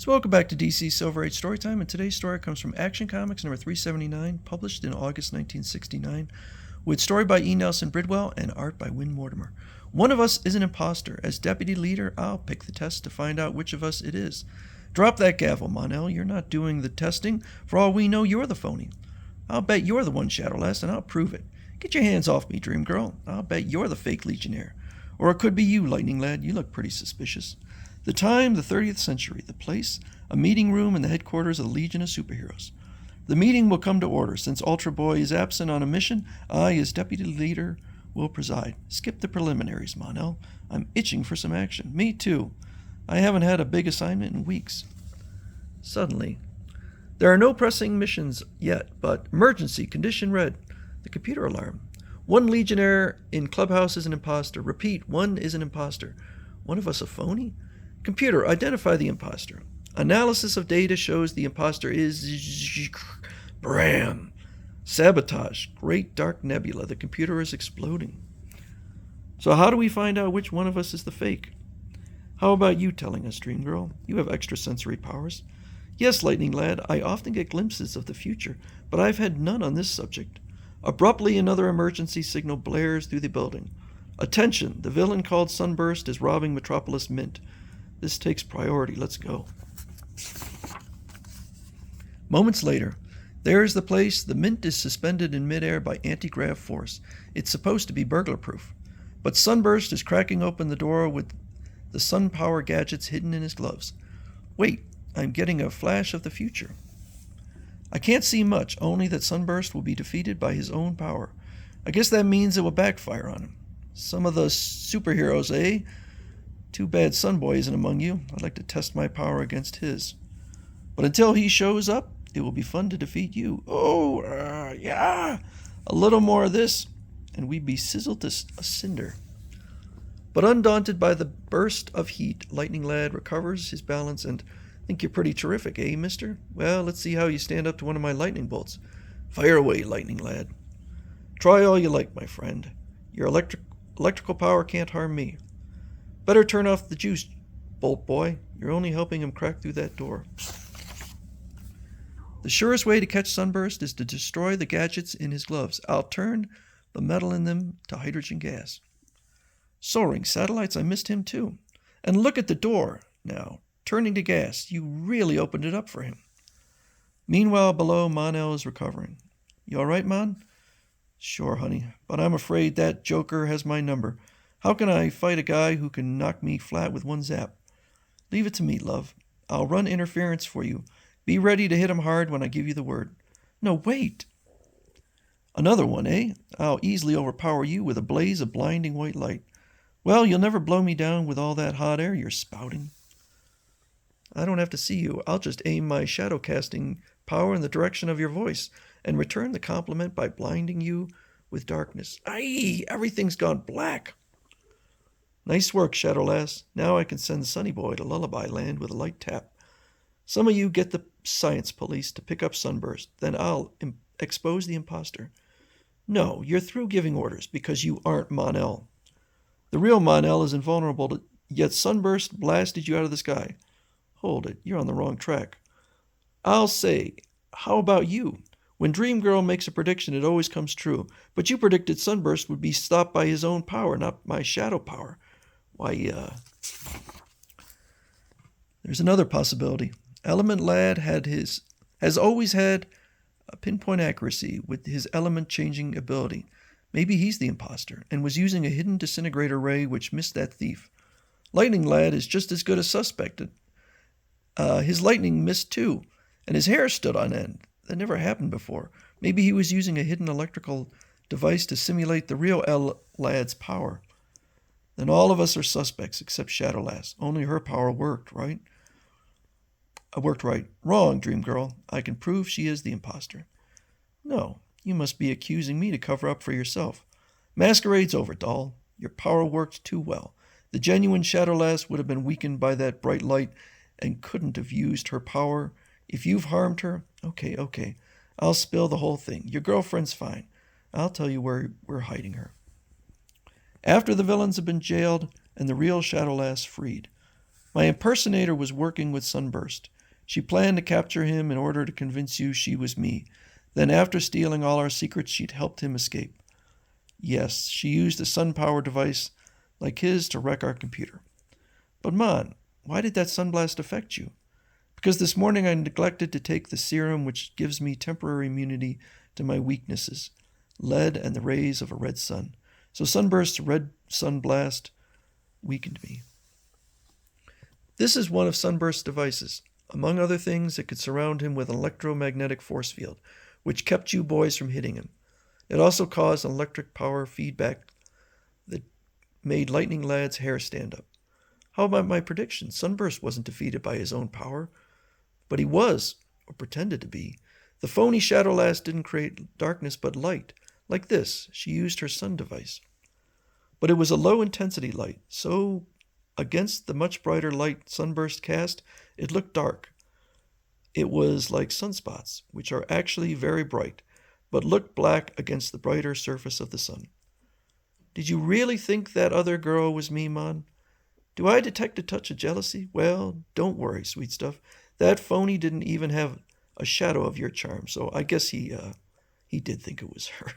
So welcome back to DC Silver Age Storytime, and today's story comes from Action Comics number 379, published in August 1969, with story by E. Nelson Bridwell and art by Win Mortimer. One of us is an imposter. As deputy leader, I'll pick the test to find out which of us it is. Drop that gavel, Mon-El. You're not doing the testing. For all we know, you're the phony. I'll bet you're the one, Shadowlass, and I'll prove it. Get your hands off me, Dream Girl. I'll bet you're the fake Legionnaire. Or it could be you, Lightning Lad. You look pretty suspicious. The time, the 30th century. The place, a meeting room in the headquarters of the Legion of Superheroes. The meeting will come to order. Since Ultra Boy is absent on a mission, I, as deputy leader, will preside. Skip the preliminaries, Mon-El. I'm itching for some action. Me too. I haven't had a big assignment in weeks. Suddenly, there are no pressing missions yet, but emergency, condition red. The computer alarm. One Legionnaire in clubhouse is an imposter. Repeat, one is an imposter. One of us a phony? Computer, identify the imposter. Analysis of data shows the imposter is... Bram. Sabotage. Great dark nebula. The computer is exploding. So how do we find out which one of us is the fake? How about you telling us, Dream Girl? You have extrasensory powers. Yes, Lightning Lad, I often get glimpses of the future, but I've had none on this subject. Abruptly, another emergency signal blares through the building. Attention, the villain called Sunburst is robbing Metropolis Mint. This takes priority. Let's go. Moments later, there's the place. The Mint is suspended in midair by anti-grav force. It's supposed to be burglar-proof. But Sunburst is cracking open the door with the sun power gadgets hidden in his gloves. Wait, I'm getting a flash of the future. I can't see much, only that Sunburst will be defeated by his own power. I guess that means it will backfire on him. Some of the superheroes, eh? Too bad Sunboy isn't among you. I'd like to test my power against his. But until he shows up, it will be fun to defeat you. Oh, yeah. A little more of this, and we'd be sizzled to a cinder. But undaunted by the burst of heat, Lightning Lad recovers his balance and... Think you're pretty terrific, eh, mister? Well, let's see how you stand up to one of my lightning bolts. Fire away, Lightning Lad. Try all you like, my friend. Your electrical power can't harm me. Better turn off the juice, Bolt Boy. You're only helping him crack through that door. The surest way to catch Sunburst is to destroy the gadgets in his gloves. I'll turn the metal in them to hydrogen gas. Soaring satellites, I missed him too. And look at the door now. Turning to gas, you really opened it up for him. Meanwhile, below, Mon-El is recovering. You all right, Mon? Sure, honey, but I'm afraid that joker has my number. How can I fight a guy who can knock me flat with one zap? Leave it to me, love. I'll run interference for you. Be ready to hit him hard when I give you the word. No, wait. Another one, eh? I'll easily overpower you with a blaze of blinding white light. Well, you'll never blow me down with all that hot air you're spouting. I don't have to see you. I'll just aim my shadow casting power in the direction of your voice and return the compliment by blinding you with darkness. Aye, everything's gone black. Nice work, Shadowlass. Now I can send Sunny Boy to Lullaby Land with a light tap. Some of you get the science police to pick up Sunburst. Then I'll expose the imposter. No, you're through giving orders because you aren't Mon-El. The real Mon-El is invulnerable, yet Sunburst blasted you out of the sky. Hold it, you're on the wrong track. I'll say, how about you? When Dream Girl makes a prediction, it always comes true. But you predicted Sunburst would be stopped by his own power, not my shadow power. Why, there's another possibility. Element Lad has always had a pinpoint accuracy with his element-changing ability. Maybe he's the imposter, and was using a hidden disintegrator ray which missed that thief. Lightning Lad is just as good as suspected. His lightning missed too, and his hair stood on end. That never happened before. Maybe he was using a hidden electrical device to simulate the real Lad's power. Then all of us are suspects except Shadowlass. Only her power worked, right? Worked right. Wrong, Dream Girl. I can prove she is the imposter. No, you must be accusing me to cover up for yourself. Masquerade's over, doll. Your power worked too well. The genuine Shadowlass would have been weakened by that bright light and couldn't have used her power. If you've harmed her, okay. I'll spill the whole thing. Your girlfriend's fine. I'll tell you where we're hiding her. After the villains have been jailed and the real Shadowlass freed. My impersonator was working with Sunburst. She planned to capture him in order to convince you she was me. Then, after stealing all our secrets, she'd helped him escape. Yes, she used a sun power device like his to wreck our computer. But, Mon, why did that sunblast affect you? Because this morning I neglected to take the serum which gives me temporary immunity to my weaknesses, lead and the rays of a red sun. So Sunburst's red sunblast weakened me. This is one of Sunburst's devices. Among other things, it could surround him with an electromagnetic force field, which kept you boys from hitting him. It also caused an electric power feedback that made Lightning Lad's hair stand up. How about my prediction? Sunburst wasn't defeated by his own power, but he was, or pretended to be. The phony Shadow Lass didn't create darkness but light. Like this, she used her sun device. But it was a low-intensity light, so against the much brighter light Sunburst cast, it looked dark. It was like sunspots, which are actually very bright, but look black against the brighter surface of the sun. Did you really think that other girl was me, Mon? Do I detect a touch of jealousy? Well, don't worry, sweet stuff. That phony didn't even have a shadow of your charm, so I guess he did think it was her.